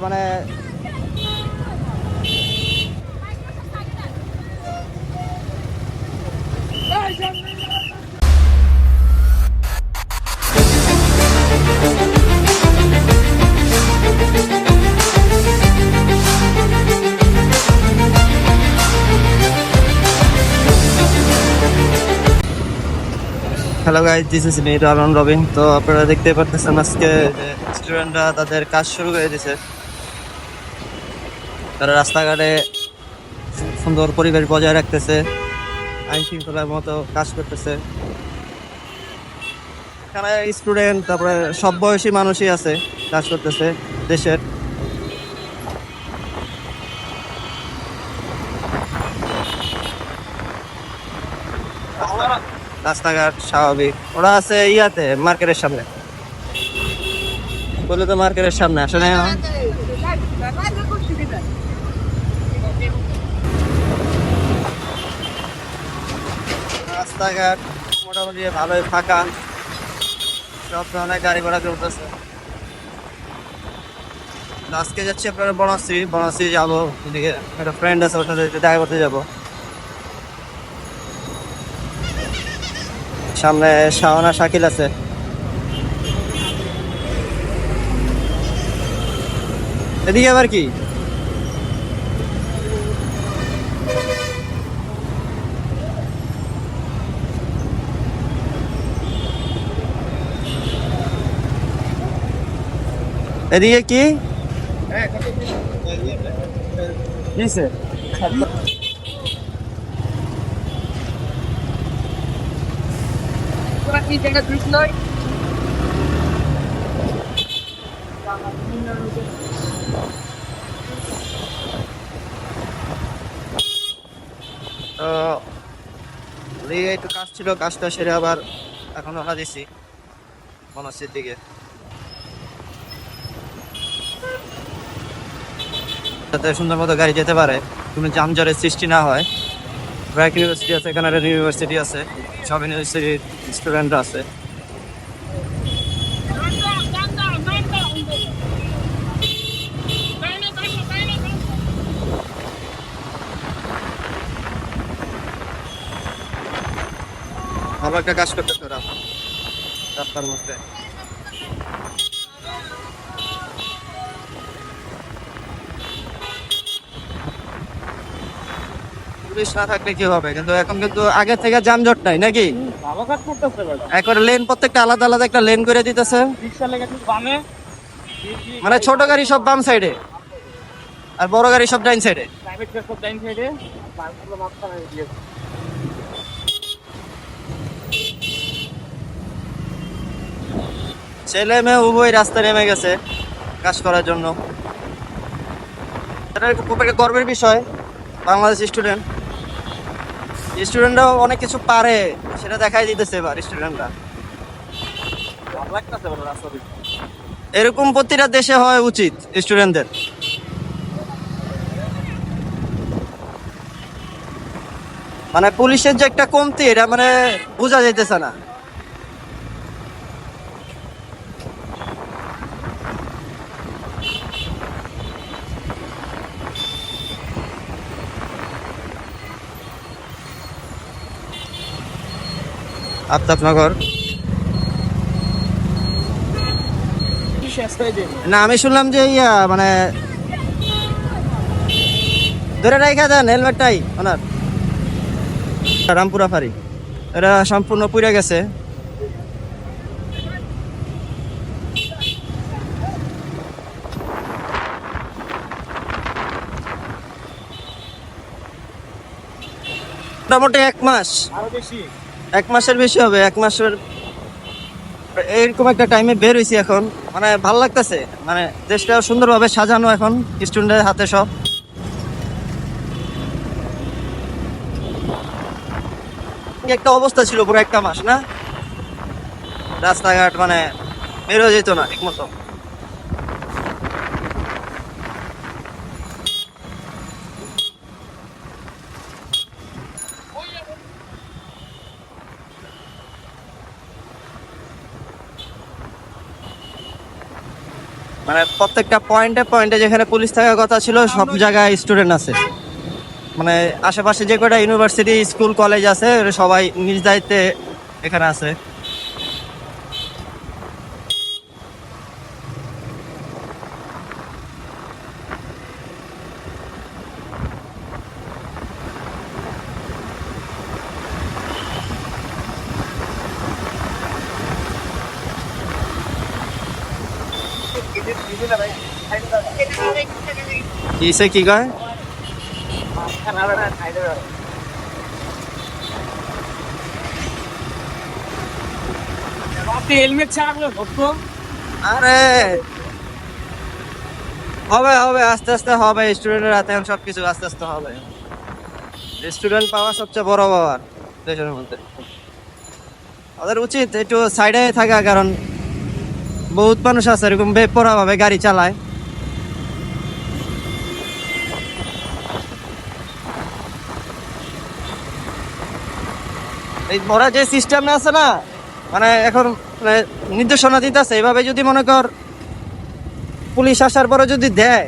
মানে hello guys, this is me রারন রবিন। তো আপনারা দেখতে পারতেছেন আজকে যে স্টুডেন্টরা তাদের কাজ শুরু করে দিয়েছে। তারা রাস্তাঘাটে সুন্দর পরিবেশ বজায় রাখতেছে, আইন শৃঙ্খলার মতো কাজ করতেছে। এখানে স্টুডেন্ট, তারপরে সব বয়সী মানুষই আছে, কাজ করতেছে দেশের। রাস্তাঘাট স্বাভাবিক, ওরা আছে ইয়াতে মার্কেটের সামনে। বলে তো মার্কেটের সামনে আসলে রাস্তাঘাট মোটামুটি ভালোই ফাঁকা, সব ধরনের গাড়ি ঘোড়া চলতেছে। আজকে যাচ্ছি আপনারা বনাশ্রী যাবো, এদিকে একটা ফ্রেন্ড আছে, ওর সাথে দেখা করতে যাবো। সামনে শাওনা শাকিল আছে। এদিকে আবার কি এদিকে কি কিসে? তো একটু কাজ ছিল, কাজটা সেরে আবার এখন রওনা দিছি বনাশ্রীর দিকে, যাতে সুন্দর মতো গাড়ি যেতে পারে, কোনো যানজটের সৃষ্টি না হয়। ব্র্যাক ইউনিভার্সিটি আছে, এখানে ইউনিভার্সিটি আছে, সব ইউনিভার্সিটির স্টুডেন্টরা আছে। ভালো একটা কাজ করতেছে ওরা রাস্তার মধ্যে। পুলিশ না থাকলে কি হবে, কিন্তু এখন কিন্তু আগে থেকে যানজট নাই নাকি? ভালো কাজ করতেছে বেটা। একবার লেন প্রত্যেকটা আলাদা আলাদা একটা লেন করে দিতেছে। রিক্সা লেগে তুই বামে, মানে ছোট গাড়ি সব বাম সাইডে আর বড় গাড়ি সব ডাইন সাইডে। প্রাইভেট কার সব ডাইন সাইডে, বাইকগুলো মাঝখানে দিয়েছে। ছেলে মেয়ে উভয় রাস্তায় নেমে গেছে কাজ করার জন্য। এটা খুব একটা গর্বের বিষয়। বাংলাদেশ স্টুডেন্টরাও অনেক কিছু পারে, সেটা দেখাই দিতেছে এবার স্টুডেন্টরা। ভালো লাগতেছে বেটা রাস্তা দিয়ে। এরকম প্রতিটা দেশে হয় উচিত স্টুডেন্টদের। মানে পুলিশের যে একটা কমতি, এটা মানে বোঝা যাইতেছে না। আফতাবনগর শেষ হয়ে যাবে। না, আমি শুনলাম যে ইয়া মানে ধরে রাখা দেন হেলমেটটাই ওনার। রামপুরা ফাঁড়ি এটা সম্পূর্ণ পুড়ে গেছে। মোটামুটি 1 মাস, আরো বেশি। 1 মাসের বেশি হবে। 1 মাসের এইরকম একটা টাইমে বের হয়েছি এখন। মানে ভালো লাগতেছে, মানে দেশটা সুন্দরভাবে সাজানো এখন স্টুডেন্টের হাতে সব। একটা অবস্থা ছিল পুরো 1 মাস, না রাস্তাঘাট মানে বের হয়ে যেত না ঠিক মতো। মানে প্রত্যেকটা পয়েন্টে পয়েন্টে যেখানে পুলিশ থাকার কথা ছিল সব জায়গায় স্টুডেন্ট আছে। মানে আশেপাশে যে কয়টা ইউনিভার্সিটি স্কুল কলেজ আছে ওরা সবাই নিজ দায়িত্বে এখানে আছে। কিসে কি কয়? হেলমেট ছাড়া করে ধরতো। আরে হবে হবে, আস্তে আস্তে হবে। স্টুডেন্টের হাতে এখন সবকিছু আস্তে আস্তে হবে। স্টুডেন্ট পাওয়া সবচেয়ে বড় পাওয়ার দেশের মধ্যে। ওদের উচিত একটু সাইডে থাকা, কারণ বহুত মানুষ আছে এরকম বেপরোয়া ভাবে গাড়ি চালায়। এই ওরা যে সিস্টেম আছে না, মানে এখন মানে নির্দেশনা দিতেছে এইভাবে, যদি মনে কর পুলিশ আসার পরে যদি দেয়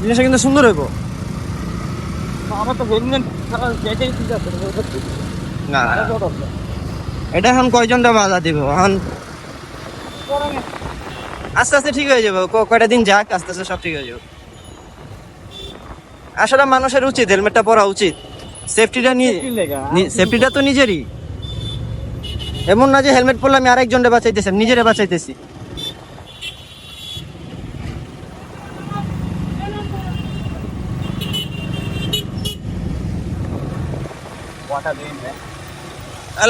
জিনিসটা কিন্তু সুন্দর হইব। আমার তো হেলমেট ছাড়া যেটাই ঠিক আছে। না এটা এখন কয়জনটা বাধা দিব এখন? আস্তে আস্তে ঠিক হয়ে যাবে, কয়টা দিন যাক, আস্তে আস্তে সব ঠিক হয়ে যাবে। আসলে মানুষের উচিত হেলমেটটা পরা উচিত। সেফটিটা সেফটিটা তো নিজেরই। এমন না যে হেলমেট পরলে আমি আরেকজনকে বাঁচাইতেছি, নিজেরে বাঁচাইতেছি।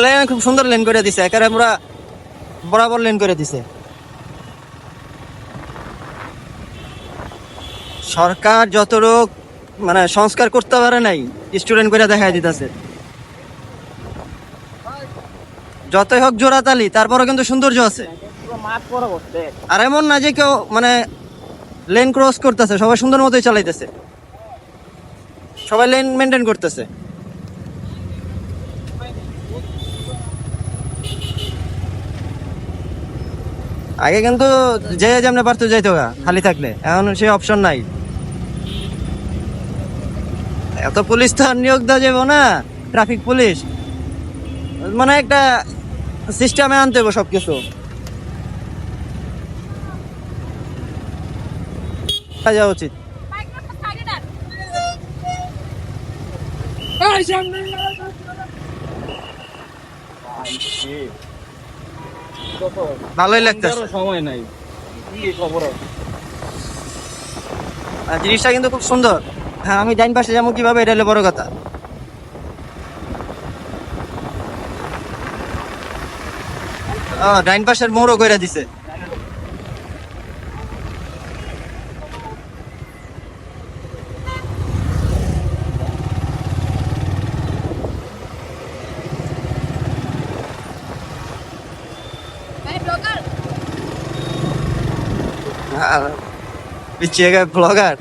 লেন খুব সুন্দর লেন করে দিছে, একেবারে আমরা বরাবর লেন করে দিছে। সরকার যতটুক মানে সংস্কার করতে পারে নাই, স্টুডেন্ট করে দেখাই দিতেছে। যতই হোক জোড়াতালি, তারপরে কিন্তু সৌন্দর্য আছে। আর এমন না যে কেউ মানে লেন ক্রস করতেছে, সবাই সুন্দর মতোই চালাইতেছে, সবাই লেন মেনটেন করতেছে। আগে কিন্তু যে যেমনে পারতো যাইতো গা খালি থাকলে, এখন সেই অপশন নাই। এত পুলিশ তো আর নিয়োগ দেওয়া যাবো না, ট্রাফিক পুলিশ। মানে একটা সিস্টেমে আনতে হবে সবকিছু। যাওয়া উচিত। ভালোই লাগতেছে, সময় নাই। জিনিসটা কিন্তু খুব সুন্দর। হ্যাঁ, আমি ডাইন পাশে যাবো কিভাবে, এটা হলো বড় কথা। ডাইন পাশের মোড়ও করে দিছে। পিছিয়ে গেছে ব্লগার।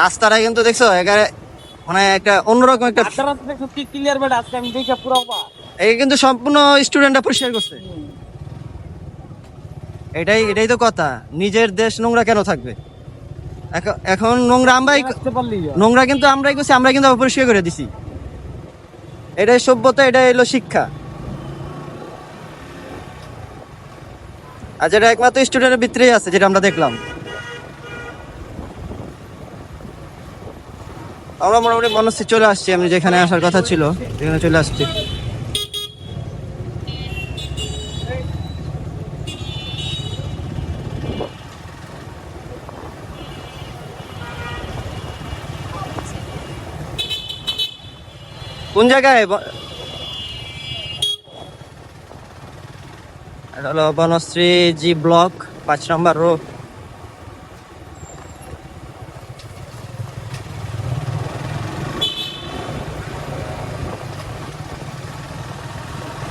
রাস্তাটা কিন্তু দেখছো এখানে মানে একটা অন্যরকম একটা, ক্লিয়ার বাট আজকে আমি দেখে পুরো এই কিন্তু সম্পূর্ণ স্টুডেন্টরা পরিষ্কার করছে। এটাই এটাই তো কথা, নিজের দেশ নোংরা কেন থাকবে? এখন নোংরা আমরাই, নোংরা কিন্তু আমরাই করছি, আমরা কিন্তু পরিষ্কার করে দিছি। এটাই সভ্যতা, এটাই হলো শিক্ষা। আর যেটা একমাত্র স্টুডেন্টের ভিতরেই আছে, যেটা আমরা দেখলাম। আমরা মোটামুটি মনস্থির চলে আসছি, আমি যেখানে আসার কথা ছিল সেখানে চলে আসছি। কোন জায়গায়? এটা হলো বনশ্রী জি ব্লক, 5 নম্বর রোড।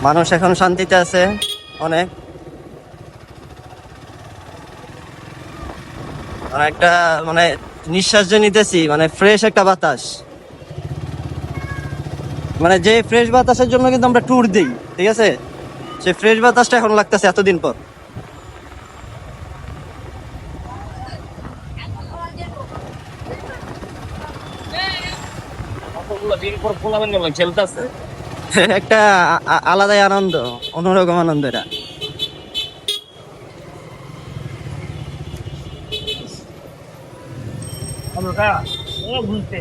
মানুষ এখন শান্তিতে আছে অনেক। একটা মানে নিঃশ্বাস যে নিতেছি, মানে ফ্রেশ একটা বাতাস, মানে যে ফ্রেশ বাতাসের জন্য কিন্তু আমরা ট্যুর দিই, ঠিক আছে? সেই ফ্রেশ বাতাসটা এখন লাগতেছে এতদিন পর। কতগুলো দিন পর পোলাবেন গেল খেলতেছে। একটা আলাদাই আনন্দ, অন্যরকম আনন্দ এটা। আমরা ও বুঝতে